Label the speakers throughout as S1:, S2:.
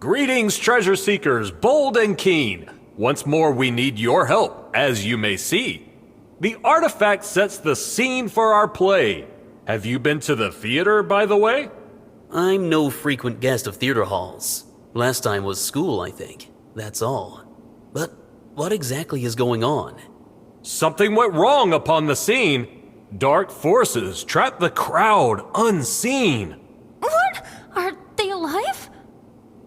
S1: Greetings, treasure seekers, bold and keen. Once more, we need your help, as you may see. The artifact sets the scene for our play. Have you been to the theater, by the way?
S2: I'm no frequent guest of theater halls. Last time was school, I think. That's all. But what exactly is going on?
S1: Something went wrong upon the scene. Dark forces trapped the crowd unseen.
S3: What? Are they alive?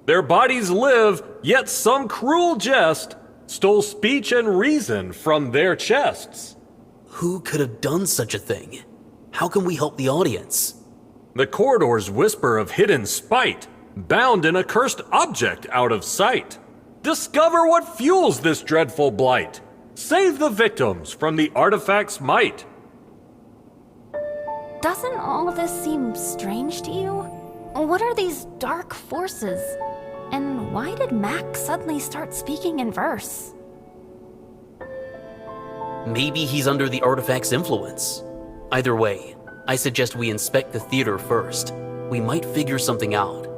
S1: Their bodies live, yet some cruel jest stole speech and reason from their chests.
S2: Who could have done such a thing? How can we help the audience?
S1: The corridors whisper of hidden spite, bound in a cursed object out of sight. Discover what fuels this dreadful blight. Save the victims from the artifact's might.
S3: Doesn't all of this seem strange to you? What are these dark forces? And why did Mac suddenly start speaking in verse?
S2: Maybe he's under the artifact's influence. Either way, I suggest we inspect the theater first. We might figure something out.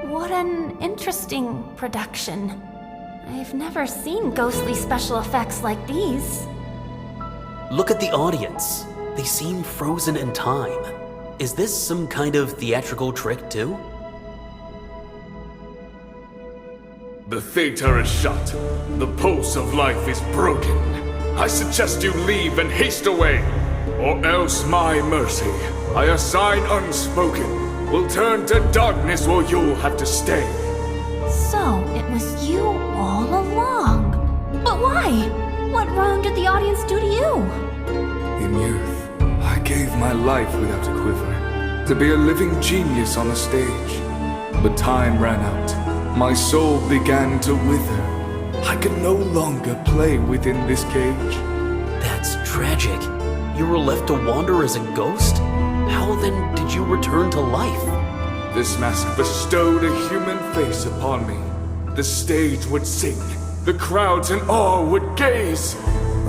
S3: What an interesting production. I've never seen ghostly special effects like these.
S2: Look at the audience. They seem frozen in time. Is this some kind of theatrical trick too?
S4: The theater is shut. The pulse of life is broken. I suggest you leave and haste away, or else my mercy, I assign unspoken, will turn to darkness where you'll have to stay.
S3: So, it was you all along. But why? What wrong did the audience do to you?
S4: In youth, I gave my life without a quiver, to be a living genius on the stage. But time ran out. My soul began to wither. I could no longer play within this cage.
S2: That's tragic. You were left to wander as a ghost? How then did you return to life?
S4: This mask bestowed a human face upon me. The stage would sing, the crowds in awe would gaze,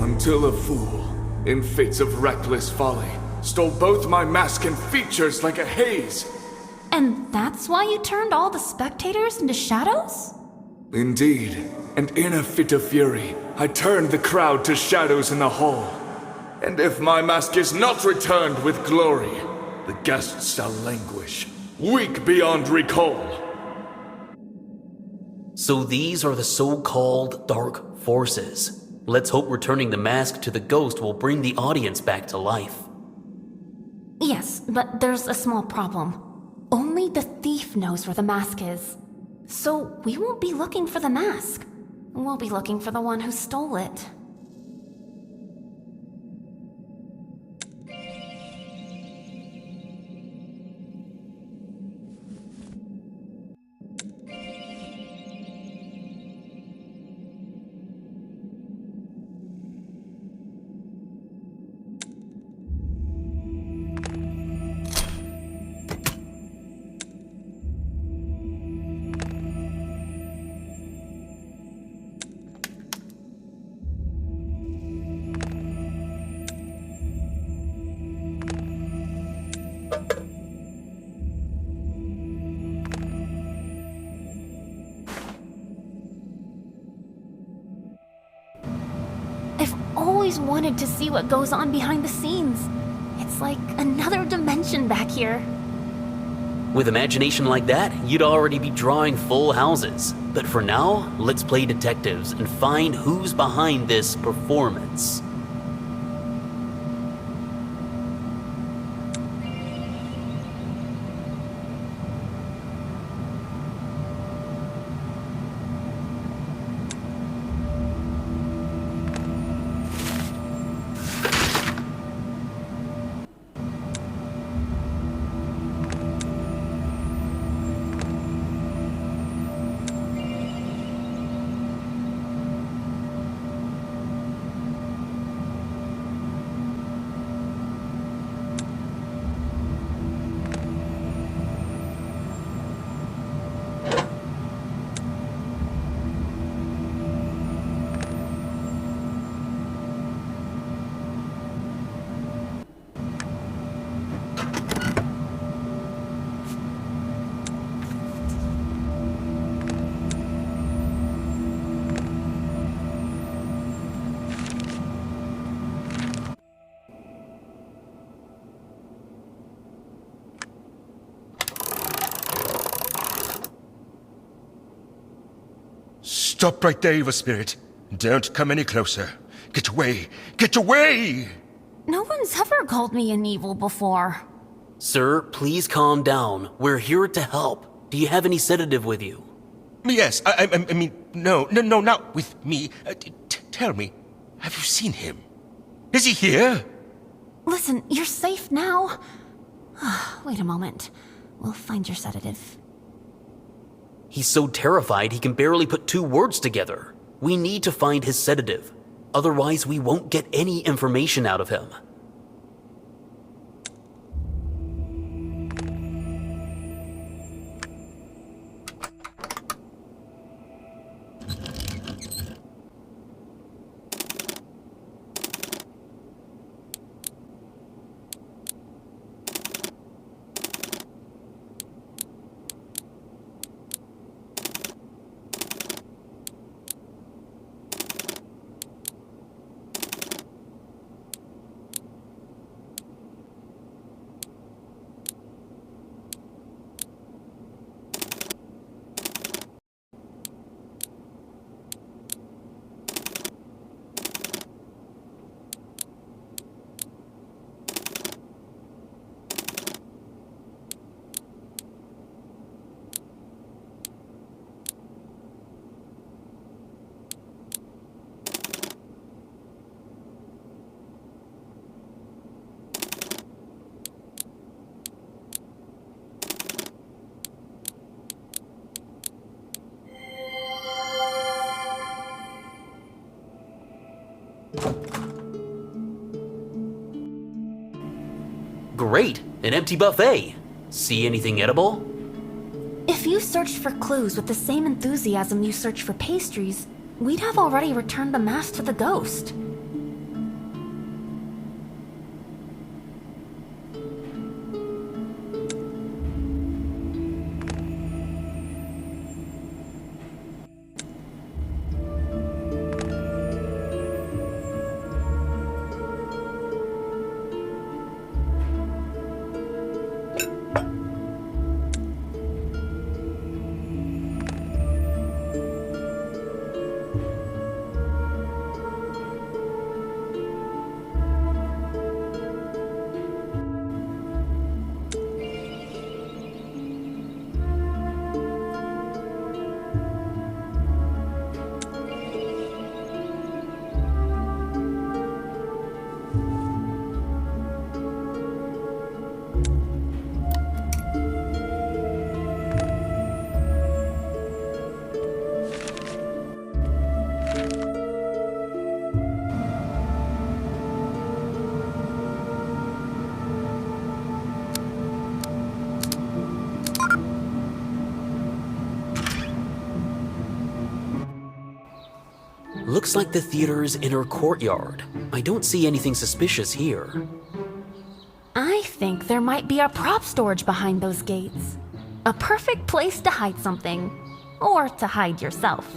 S4: until a fool, in fits of reckless folly, stole both my mask and features like a haze.
S3: And that's why you turned all the spectators into shadows?
S4: Indeed, and in a fit of fury, I turned the crowd to shadows in the hall. And if my mask is not returned with glory, the guests shall languish, weak beyond recall.
S2: So these are the so-called dark forces. Let's hope returning the mask to the ghost will bring the audience back to life.
S3: Yes, but there's a small problem. Only the thief knows where the mask is. So we won't be looking for the mask. We'll be looking for the one who stole it. always wanted to see what goes on behind the scenes. It's like another dimension back here.
S2: With imagination like that, you'd already be drawing full houses. But for now, let's play detectives and find who's behind this performance.
S5: Stop right there, evil spirit. Don't come any closer. Get away! Get away!
S3: No one's ever called me an evil before.
S2: Sir, please calm down. We're here to help. Do you have any sedative with you?
S5: Yes, I mean, no, not with me. Tell me, have you seen him? Is he here?
S3: Listen, you're safe now. Wait a moment. We'll find your sedative.
S2: He's so terrified he can barely put 2 words together. We need to find his sedative. Otherwise, we won't get any information out of him. Great, an empty buffet. See anything edible?
S3: If you searched for clues with the same enthusiasm you search for pastries, we'd have already returned the mask to the ghost.
S2: Looks like the theater's inner courtyard. I don't see anything suspicious here.
S3: I think there might be a prop storage behind those gates. A perfect place to hide something. Or to hide yourself.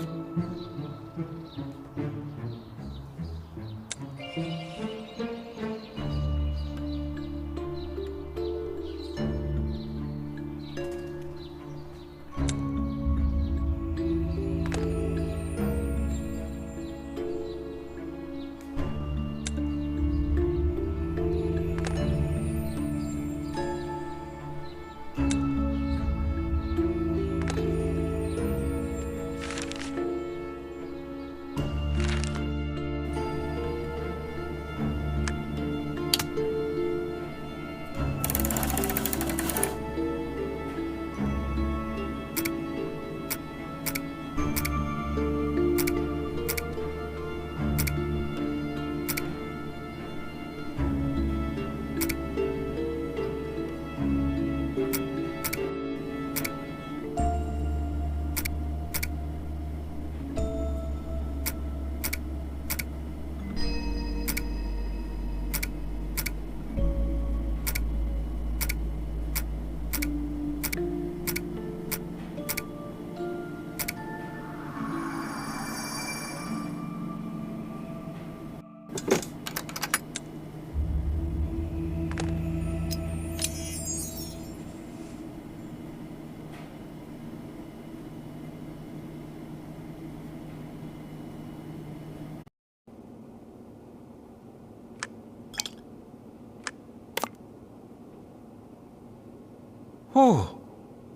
S5: Oh,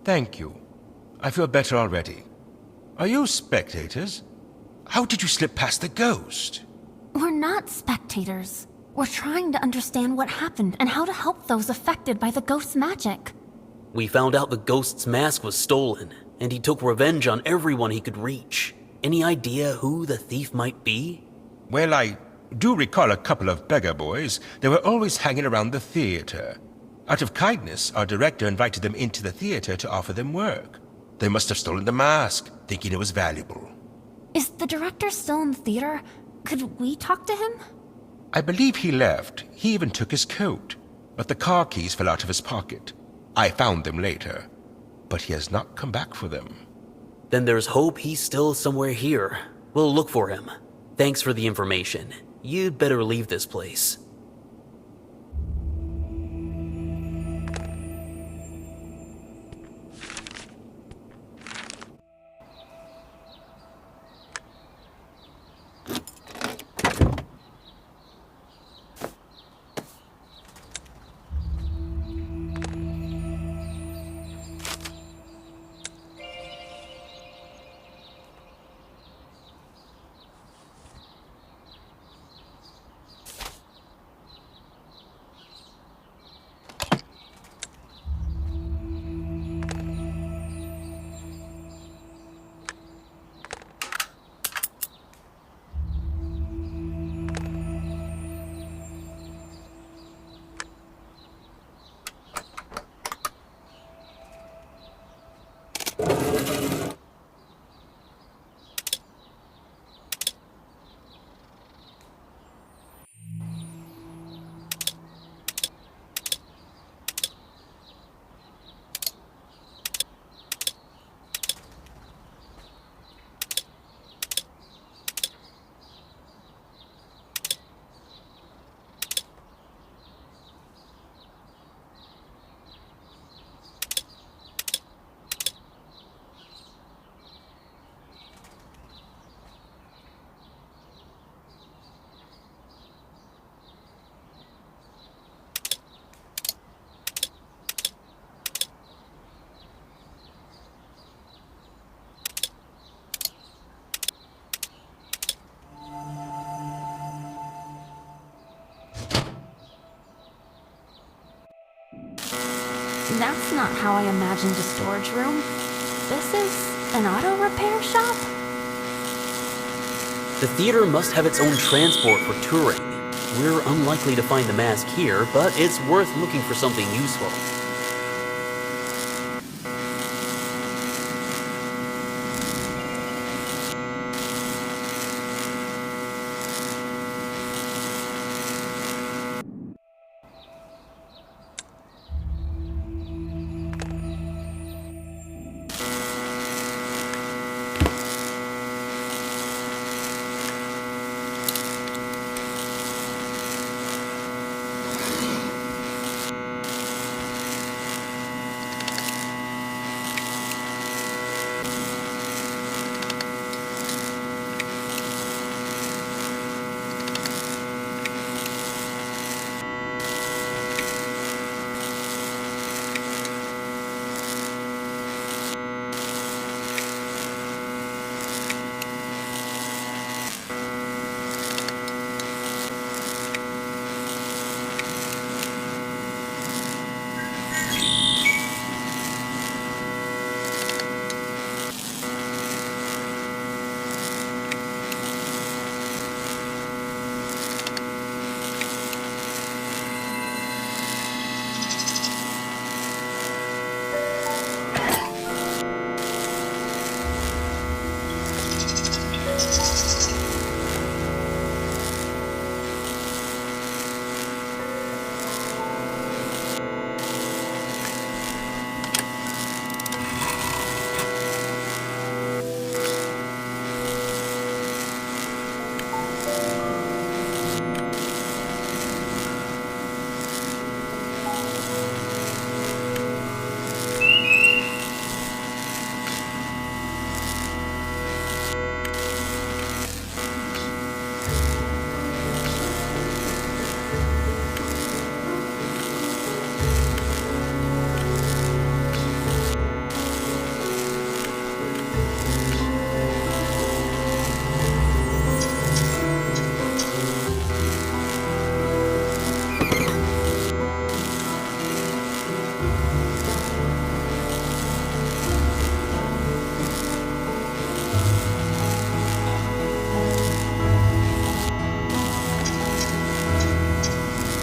S5: thank you. I feel better already. Are you spectators? How did you slip past the ghost?
S3: We're not spectators. We're trying to understand what happened and how to help those affected by the ghost's magic.
S2: We found out the ghost's mask was stolen, and he took revenge on everyone he could reach. Any idea who the thief might be?
S5: Well, I do recall a couple of beggar boys. They were always hanging around the theater. Out of kindness, our director invited them into the theater to offer them work. They must have stolen the mask, thinking it was valuable.
S3: Is the director still in the theater? Could we talk to him?
S5: I believe he left. He even took his coat. But the car keys fell out of his pocket. I found them later. But he has not come back for them.
S2: Then there's hope he's still somewhere here. We'll look for him. Thanks for the information. You'd better leave this place.
S3: That's not how I imagined a storage room. This is an auto repair shop?
S2: The theater must have its own transport for touring. We're unlikely to find the mask here, but it's worth looking for something useful.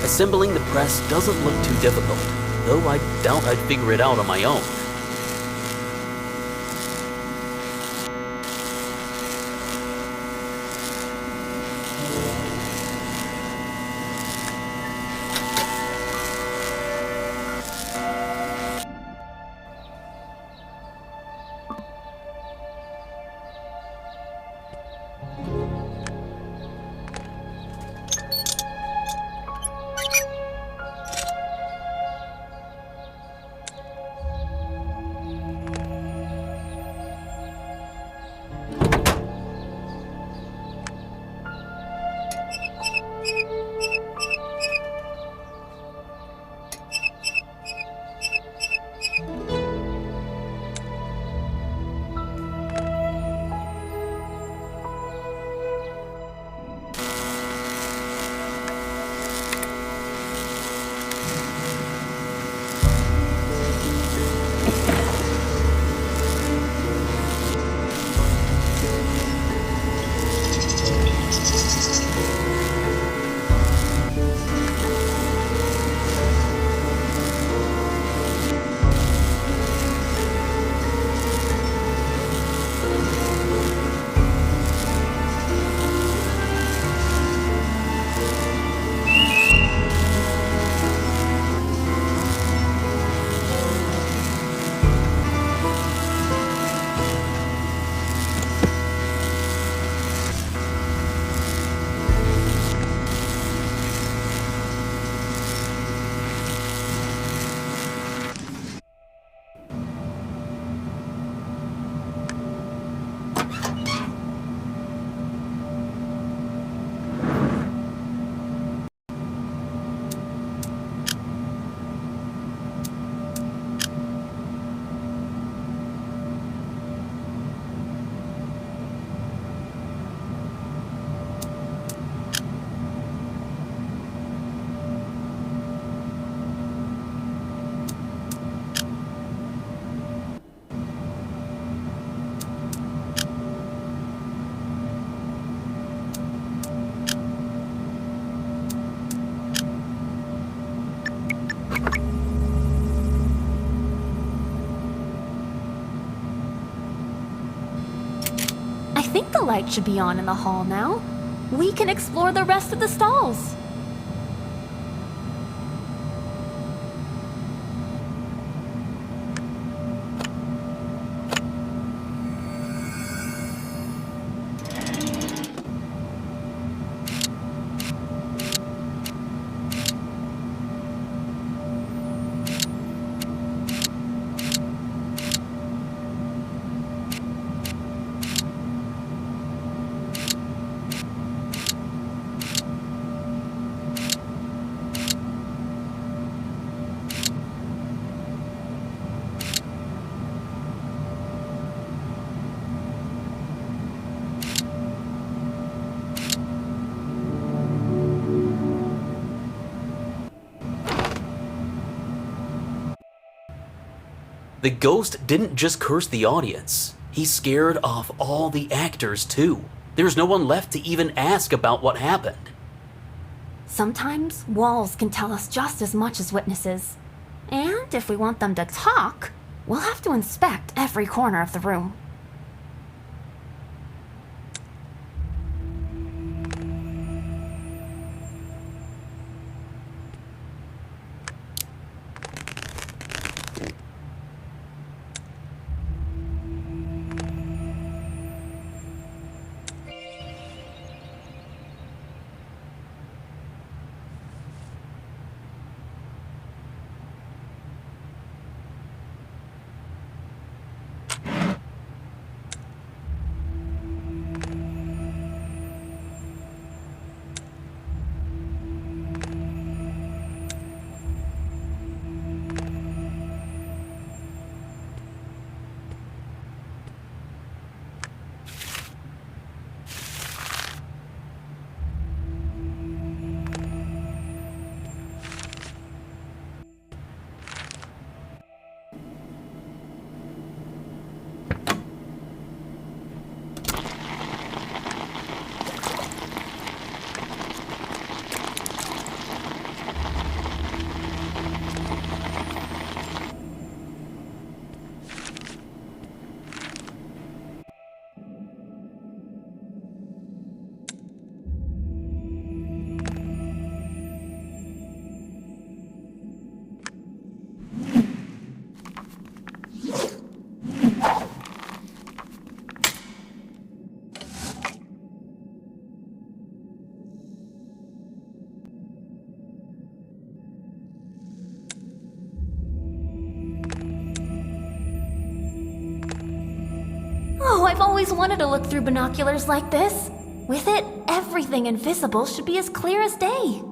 S2: Assembling the press doesn't look too difficult, though I doubt I'd figure it out on my own.
S3: I think the light should be on in the hall now. We can explore the rest of the stalls.
S2: The ghost didn't just curse the audience, he scared off all the actors too. There's no one left to even ask about what happened.
S3: Sometimes walls can tell us just as much as witnesses. And if we want them to talk, we'll have to inspect every corner of the room. always wanted to look through binoculars like this. With it, everything invisible should be as clear as day.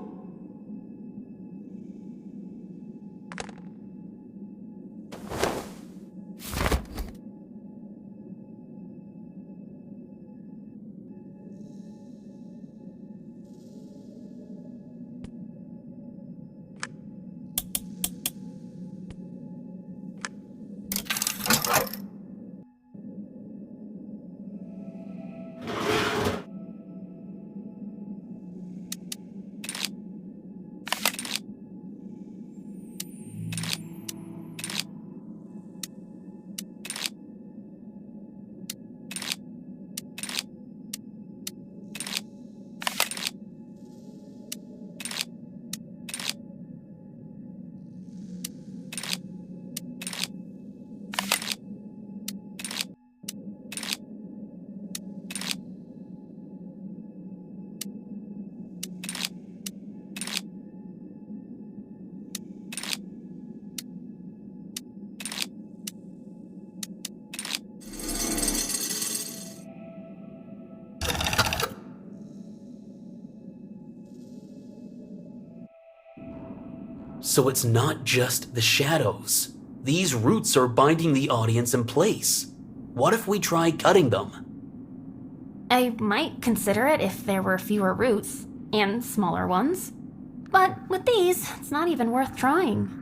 S2: So it's not just the shadows. These roots are binding the audience in place. What if we try cutting them?
S3: I might consider it if there were fewer roots, and smaller ones. But with these, it's not even worth trying.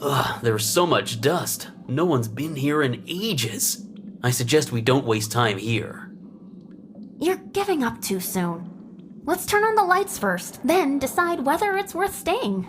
S2: Ugh, there's so much dust. No one's been here in ages. I suggest we don't waste time here.
S3: You're giving up too soon. Let's turn on the lights first, then decide whether it's worth staying.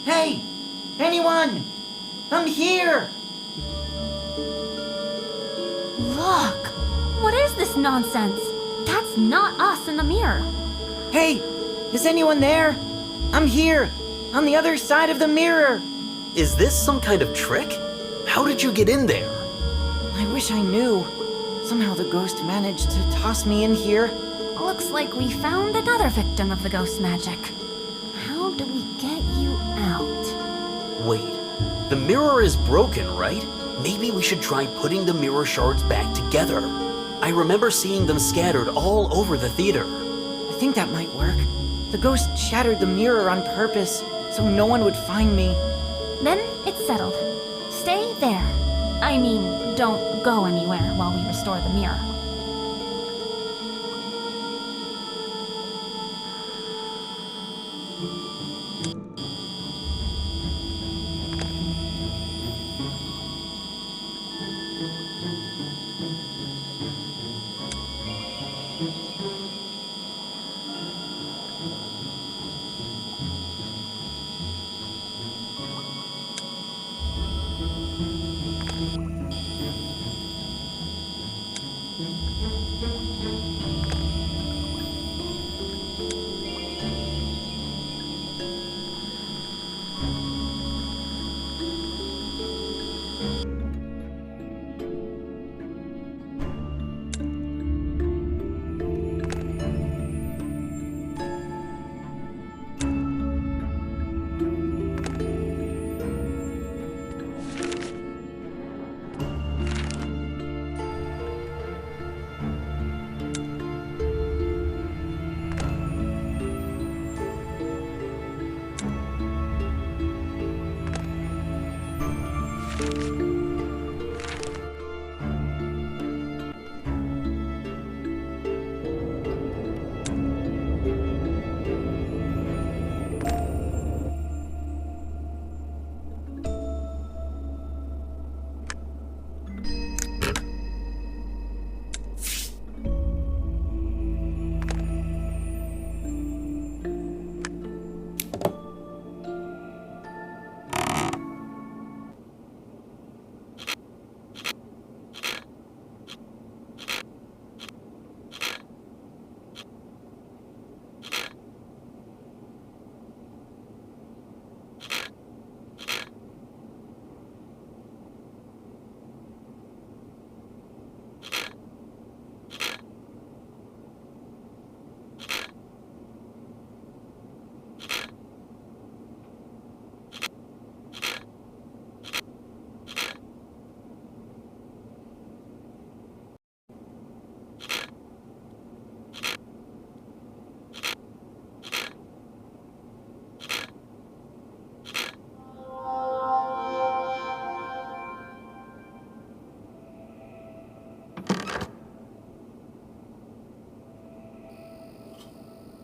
S6: Hey! Anyone! I'm here!
S3: Look! What this nonsense? That's not us in the mirror.
S6: Hey, is anyone there? I'm here, on the other side of the mirror.
S2: Is this some kind of trick? How did you get in there?
S6: I wish I knew. Somehow the ghost managed to toss me in here.
S3: Looks like we found another victim of the ghost magic. How do we get you out?
S2: Wait, the mirror is broken, right? Maybe we should try putting the mirror shards back together. I remember seeing them scattered all over the theater.
S6: I think that might work. The ghost shattered the mirror on purpose, so no one would find me.
S3: Then it's settled. Stay there. I mean, don't go anywhere while we restore the mirror.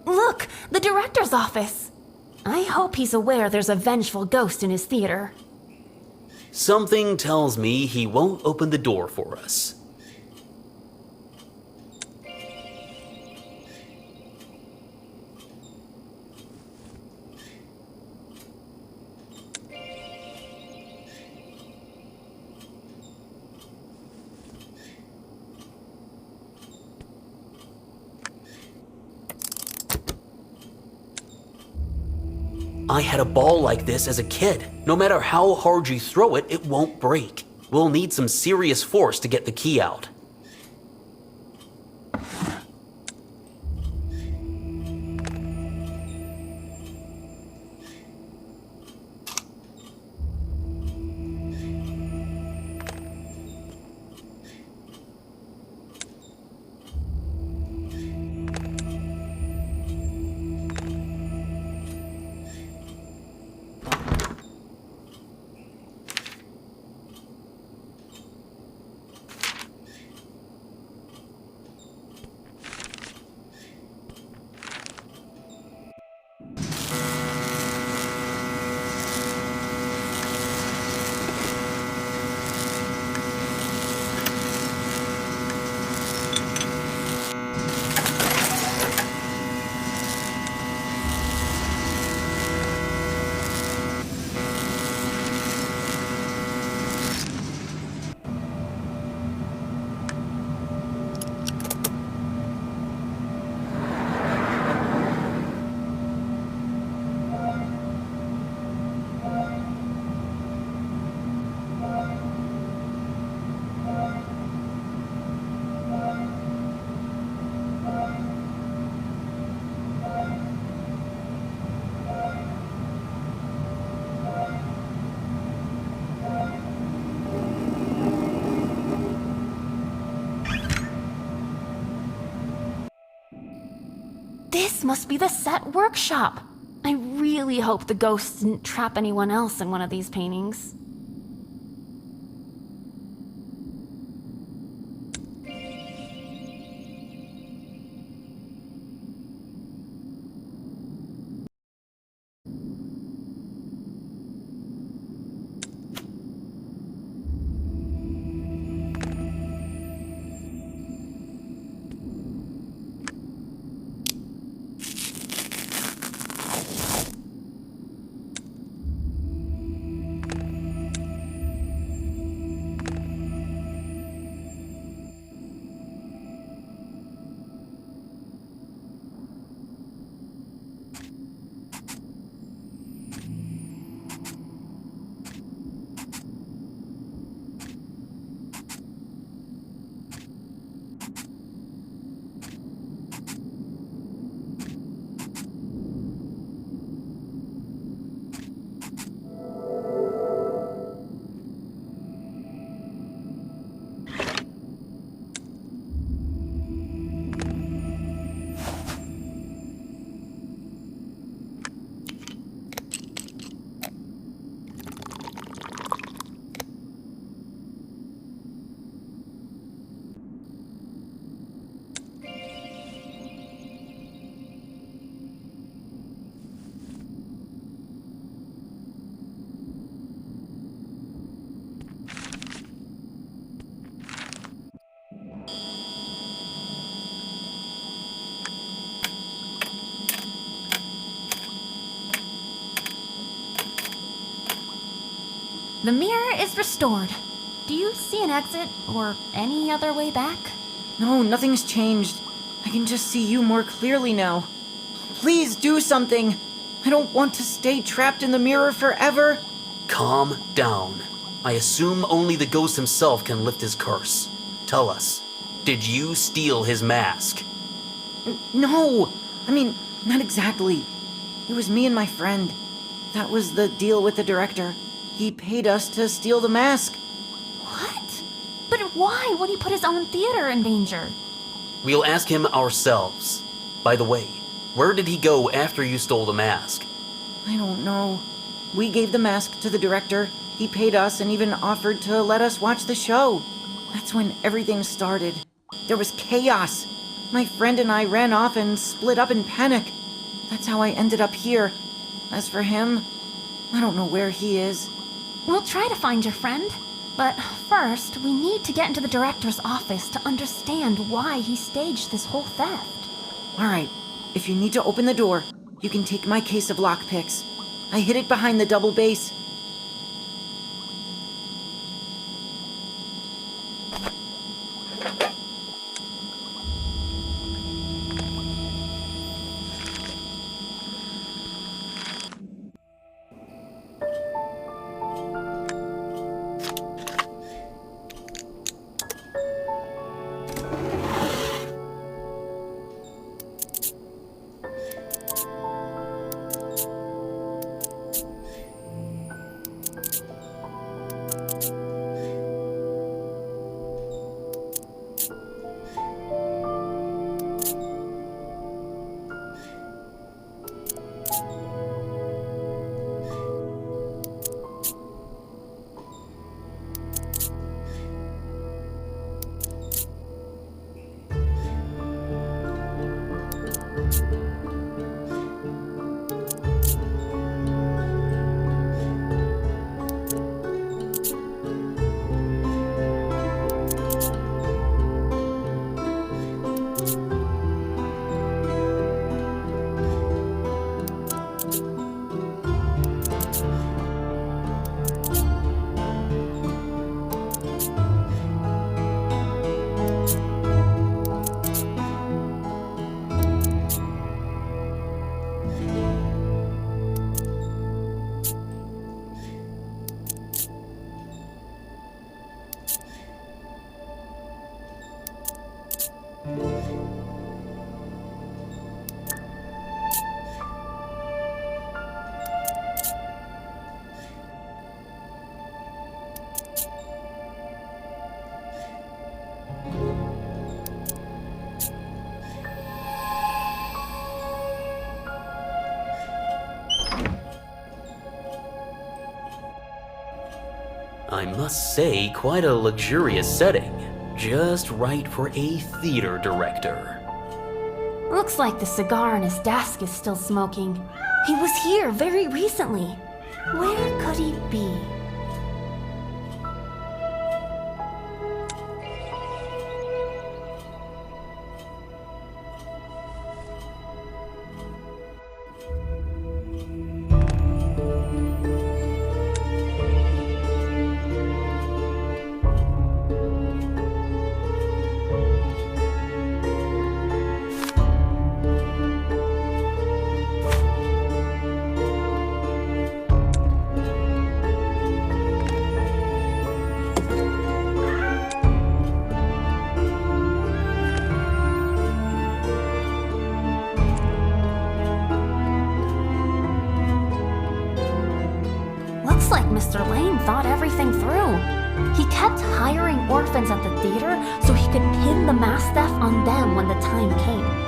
S3: Look, the director's office. I hope he's aware there's a vengeful ghost in his theater.
S2: Something tells me he won't open the door for us. I had a ball like this as a kid. No matter how hard you throw it, it won't break. We'll need some serious force to get the key out.
S3: must be the set workshop. I really hope the ghosts didn't trap anyone else in one of these paintings. The mirror is restored. Do you see an exit or any other way back?
S6: No, nothing's changed. I can just see you more clearly now. Please do something. I don't want to stay trapped in the mirror forever.
S2: Calm down. I assume only the ghost himself can lift his curse. Tell us, did you steal his mask?
S6: No! I mean, not exactly. It was me and my friend. That was the deal with the director. He paid us to steal the mask.
S3: What? But why would he put his own theater in danger?
S2: We'll ask him ourselves. By the way, where did he go after you stole the mask?
S6: I don't know. We gave the mask to the director. He paid us and even offered to let us watch the show. That's when everything started. There was chaos. My friend and I ran off and split up in panic. That's how I ended up here. As for him, I don't know where he is.
S3: We'll try to find your friend. But first, we need to get into the director's office to understand why he staged this whole theft.
S6: All right, if you need to open the door, you can take my case of lockpicks. I hid it behind the double base.
S2: I must say, quite a luxurious setting. Just right for a theater director.
S3: Looks like the cigar in his desk is still smoking. He was here very recently. Where could he be? Looks like Mr. Lane thought everything through. He kept hiring orphans at the theater so he could pin the mask theft on them when the time came.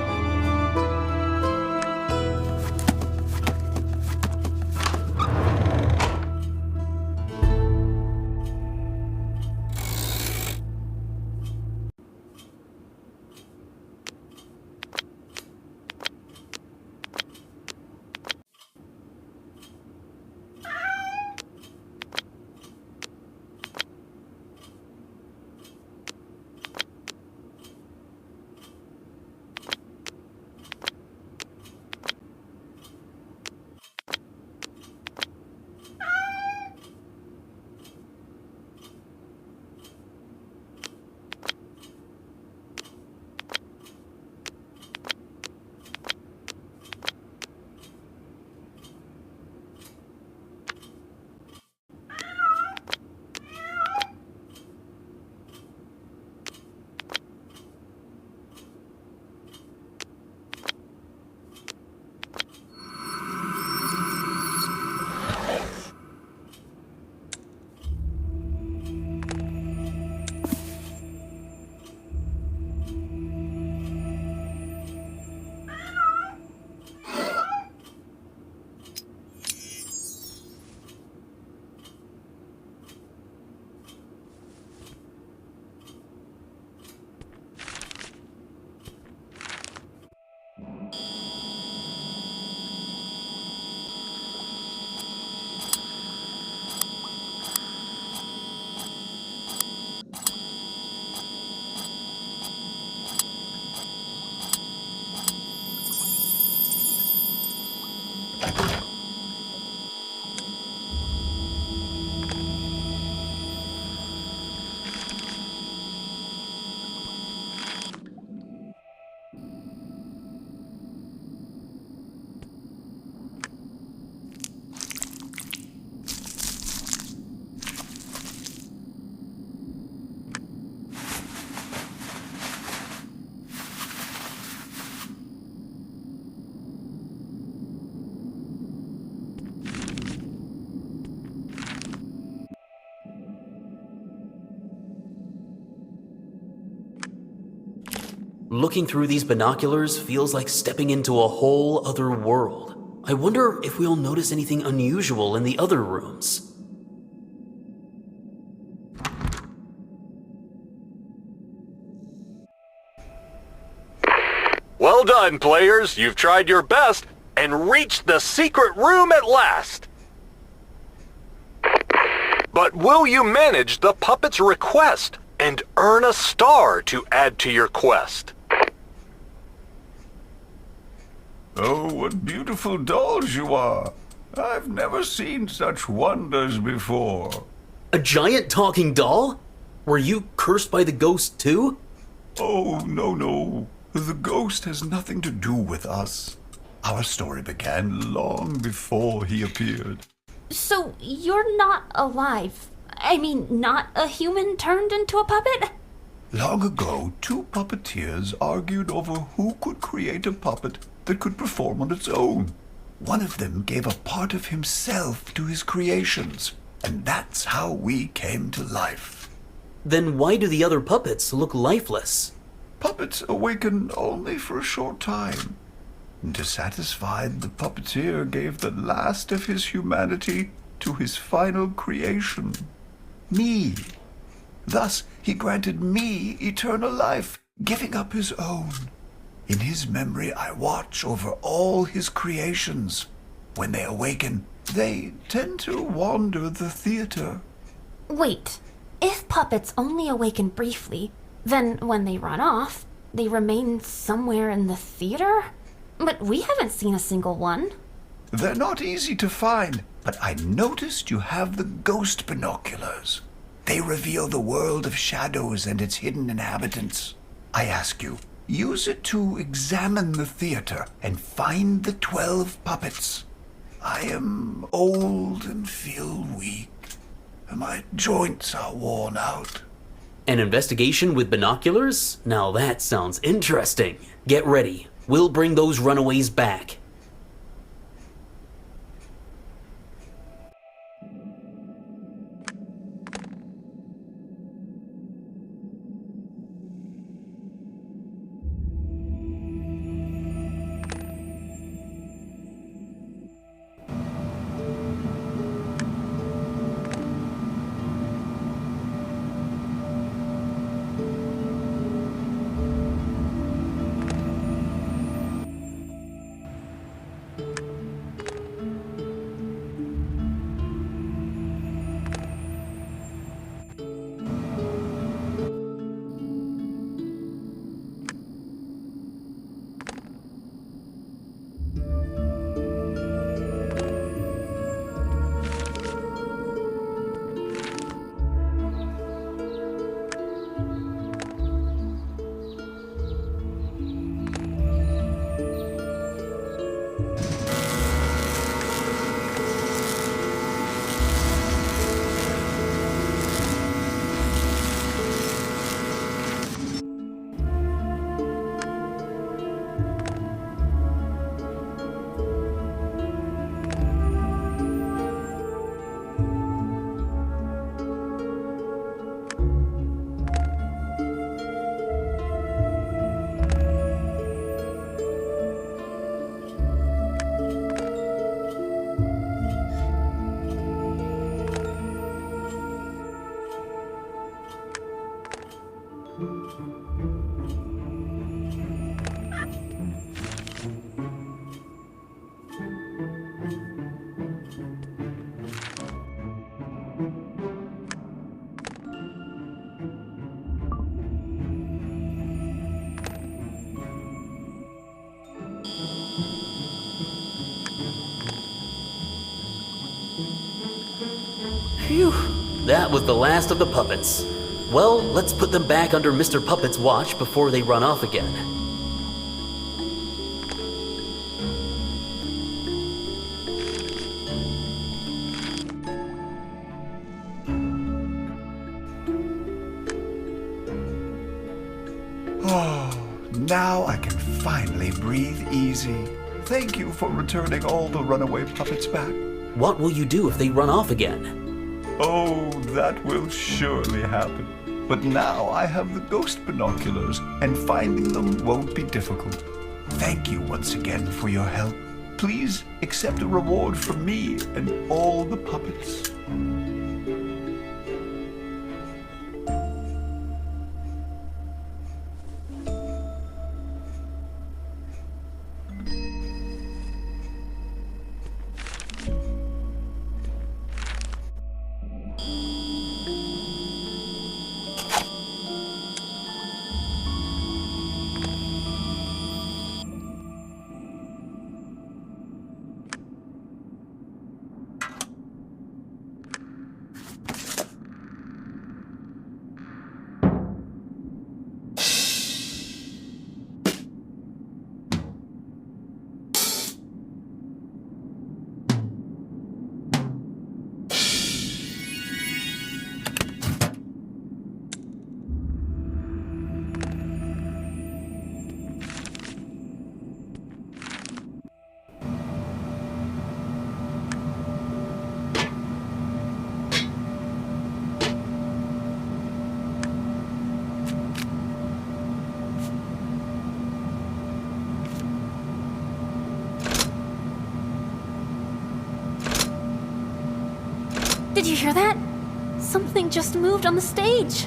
S2: Looking through these binoculars feels like stepping into a whole other world. I wonder if we'll notice anything unusual in the other rooms.
S1: Well done, players. You've tried your best and reached the secret room at last. But will you manage the puppet's request and earn a star to add to your quest?
S7: Oh, what beautiful dolls you are! I've never seen such wonders before.
S2: A giant talking doll? Were you cursed by the ghost too?
S7: Oh, no. The ghost has nothing to do with us. Our story began long before he appeared.
S3: So you're not alive? I mean, not a human turned into a puppet?
S7: Long ago, two puppeteers argued over who could create a puppet that could perform on its own. One of them gave a part of himself to his creations, and that's how we came to life.
S2: Then why do the other puppets look lifeless?
S7: Puppets awaken only for a short time. Dissatisfied, the puppeteer gave the last of his humanity to his final creation. me. Thus, he granted me eternal life, giving up his own. In his memory, I watch over all his creations. When they awaken, they tend to wander the theater.
S3: Wait, if puppets only awaken briefly, then when they run off, they remain somewhere in the theater? But we haven't seen a single one.
S7: They're not easy to find, but I noticed you have the ghost binoculars. They reveal the world of shadows and its hidden inhabitants. I ask you, use it to examine the theater and find the 12 puppets. I am old and feel weak, and my joints are worn out.
S2: An investigation with binoculars? Now that sounds interesting. Get ready. We'll bring those runaways back. Phew, that was the last of the puppets. Well, let's put them back under Mr. Puppet's watch before they run off again.
S7: Now I can finally breathe easy. Thank you for returning all the runaway puppets back.
S2: What will you do if they run off again?
S7: Oh, that will surely happen. But now I have the ghost binoculars, and finding them won't be difficult. Thank you once again for your help. Please accept a reward from me and all the puppets.
S3: Did you hear that? Something just moved on the stage.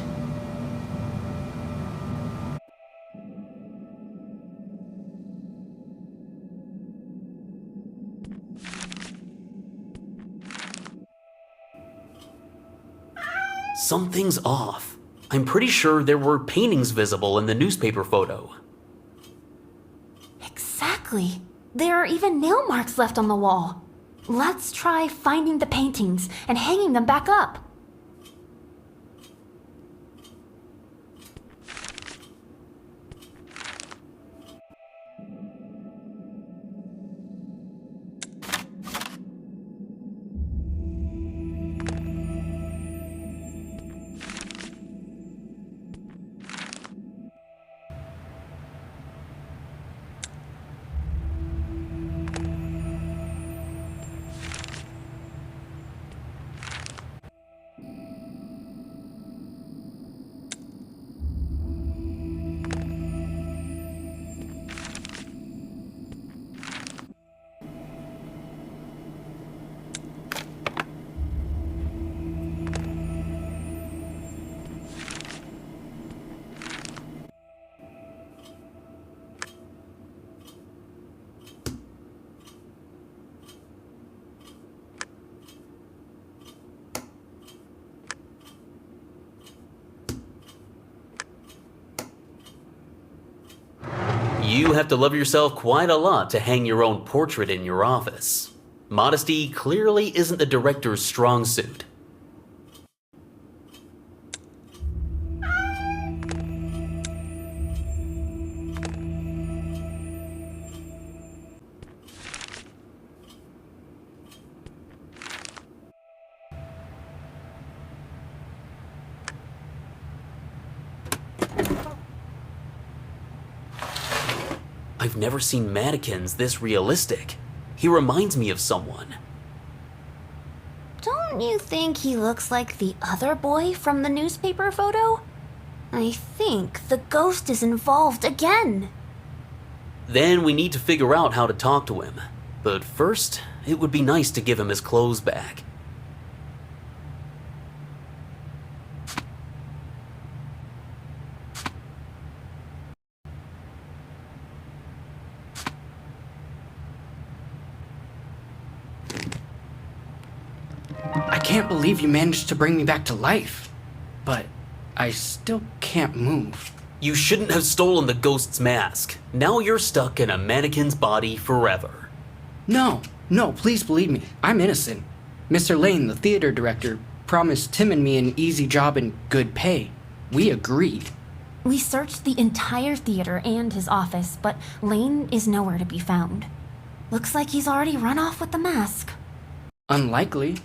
S2: Something's off. I'm pretty sure there were paintings visible in the newspaper photo.
S3: Exactly. There are even nail marks left on the wall. Let's try finding the paintings and hanging them back up.
S2: You have to love yourself quite a lot to hang your own portrait in your office. Modesty clearly isn't the director's strong suit. I've never seen mannequins this realistic. He reminds me of someone.
S3: Don't you think he looks like the other boy from the newspaper photo? I think the ghost is involved again.
S2: Then we need to figure out how to talk to him. But first, it would be nice to give him his clothes back.
S8: I can't believe you managed to bring me back to life. But I still can't move.
S2: You shouldn't have stolen the ghost's mask. Now you're stuck in a mannequin's body forever.
S8: No, please believe me. I'm innocent. Mr. Lane, the theater director, promised Tim and me an easy job and good pay. We agreed.
S3: We searched the entire theater and his office, but Lane is nowhere to be found. Looks like he's already run off with the mask.
S8: Unlikely.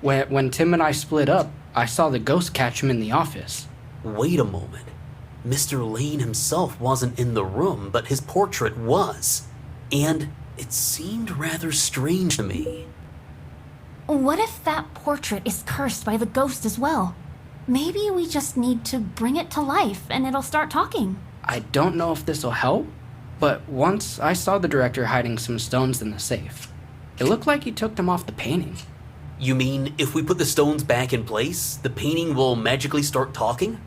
S8: When Tim and I split up, I saw the ghost catch him in the office.
S2: Wait a moment. Mr. Lane himself wasn't in the room, but his portrait was. And it seemed rather strange to me.
S3: What if that portrait is cursed by the ghost as well? Maybe we just need to bring it to life and it'll start talking.
S8: I don't know if this'll help, but once I saw the director hiding some stones in the safe. It looked like he took them off the painting.
S2: You mean if we put the stones back in place, the painting will magically start talking?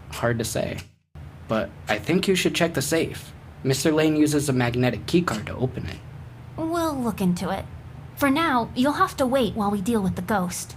S8: Hard to say. But I think you should check the safe. Mr. Lane uses a magnetic keycard to open it.
S3: We'll look into it. For now, you'll have to wait while we deal with the ghost.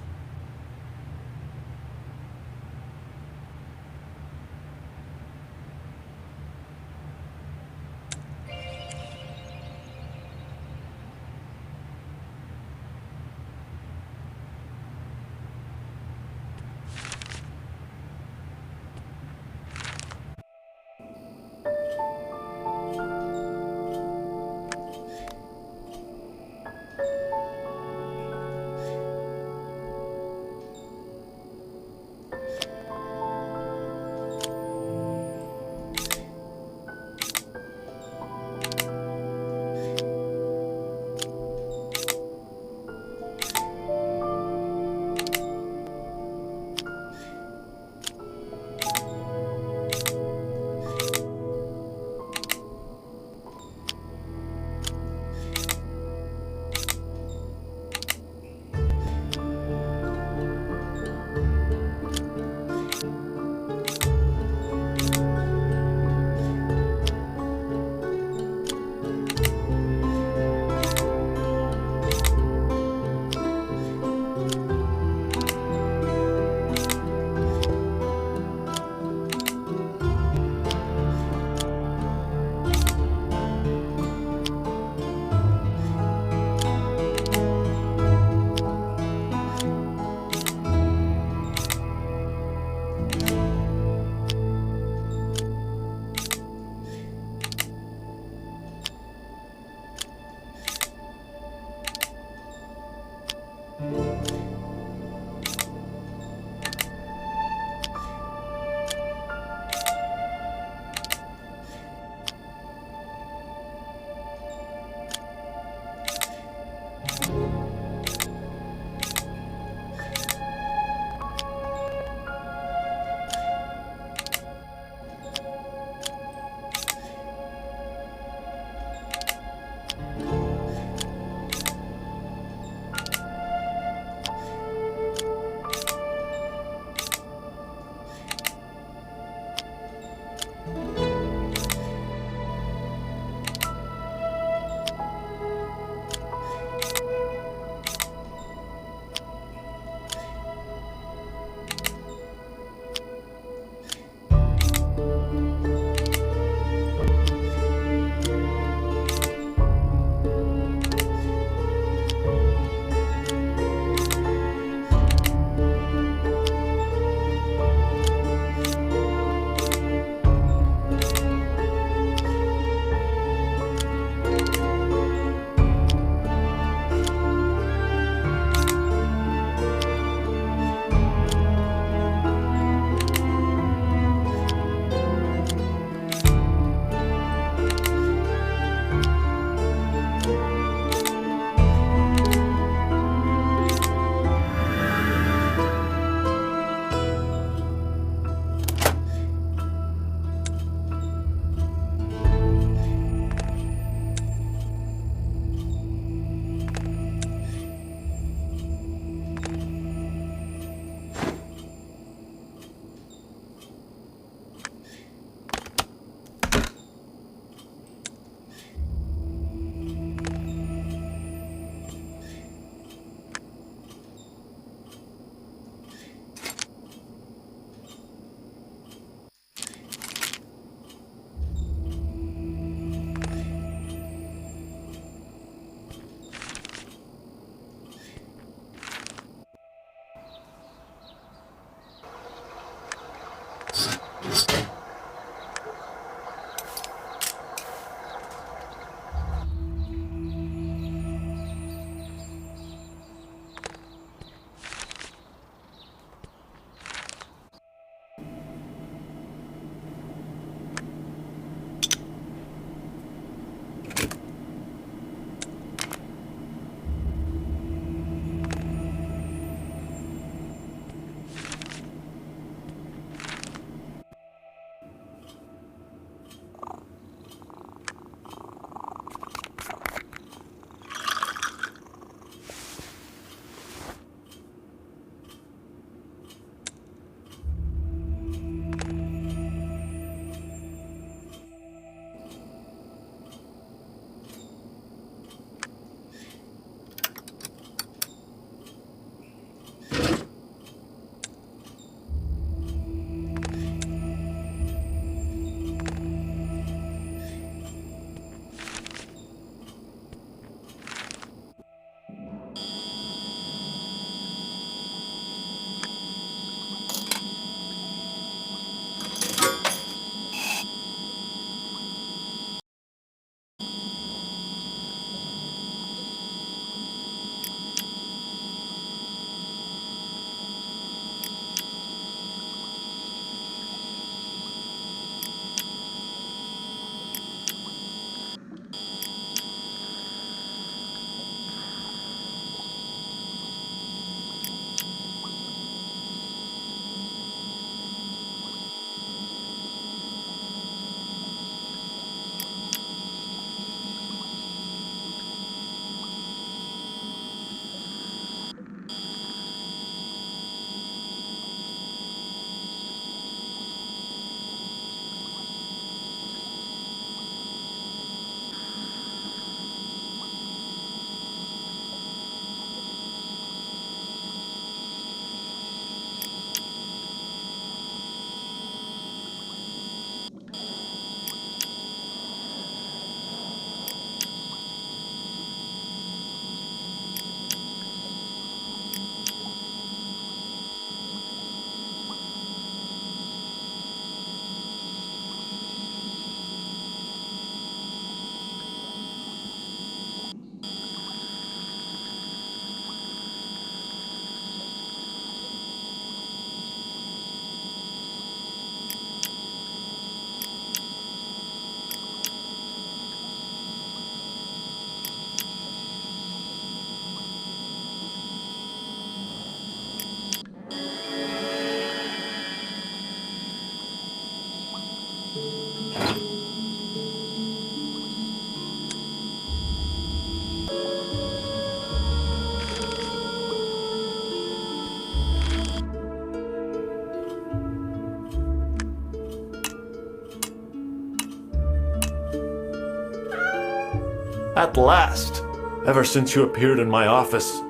S9: At last! Ever since you appeared in my office,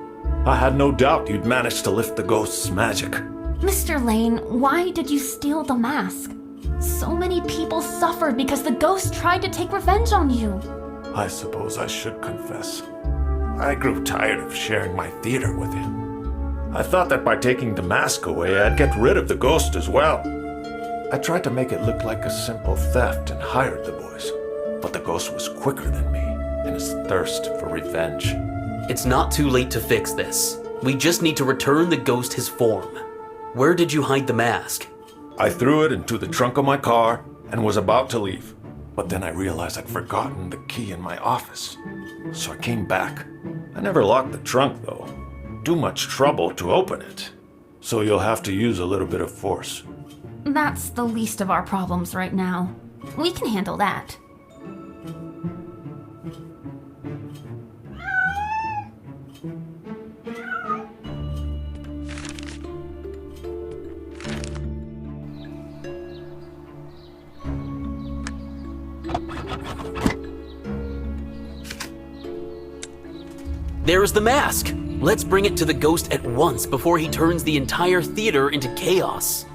S9: I had no doubt you'd managed to lift the ghost's magic.
S3: Mr. Lane, why did you steal the mask? So many people suffered because the ghost tried to take revenge on you.
S9: I suppose I should confess. I grew tired of sharing my theater with him. I thought that by taking the mask away, I'd get rid of the ghost as well. I tried to make it look like a simple theft and hired the boys. But the ghost was quicker than me in his thirst for revenge.
S2: It's not too late to fix this. We just need to return the ghost his form. Where did you hide the mask?
S9: I threw it into the trunk of my car and was about to leave. But then I realized I'd forgotten the key in my office. So I came back. I never locked the trunk, though. Too much trouble to open it. So you'll have to use a little bit of force.
S3: That's the least of our problems right now. We can handle that.
S2: There's the mask! Let's bring it to the ghost at once before he turns the entire theater into chaos.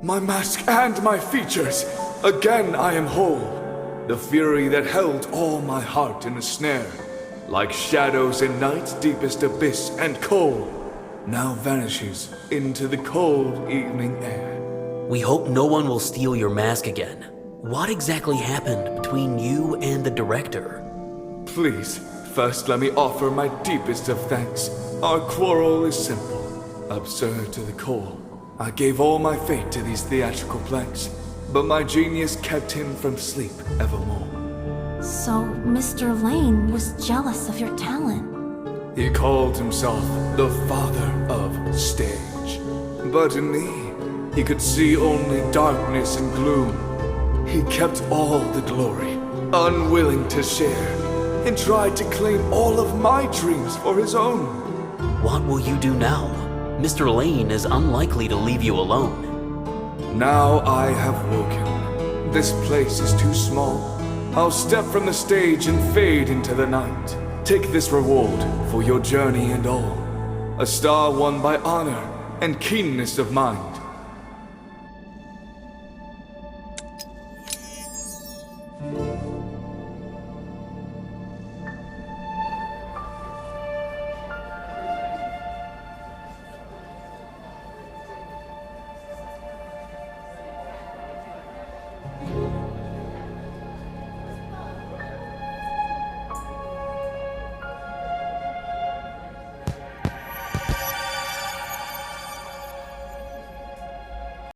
S4: my mask and my features. Again I am whole. The fury that held all my heart in a snare, like shadows in night's deepest abyss and cold, now vanishes into the cold evening air.
S2: We hope no one will steal your mask again. What exactly happened between you and the director?
S4: Please, first let me offer my deepest of thanks. Our quarrel is simple, absurd to the core. I gave all my fate to these theatrical planks, but my genius kept him from sleep evermore.
S3: So, Mr. Lane was jealous of your talent.
S4: He called himself the father of stage. But in me, he could see only darkness and gloom. He kept all the glory, unwilling to share, and tried to claim all of my dreams for his own.
S2: What will you do now? Mr. Lane is unlikely to leave you alone.
S4: Now I have woken. This place is too small. I'll step from the stage and fade into the night. Take this reward for your journey and all. A star won by honor and keenness of mind.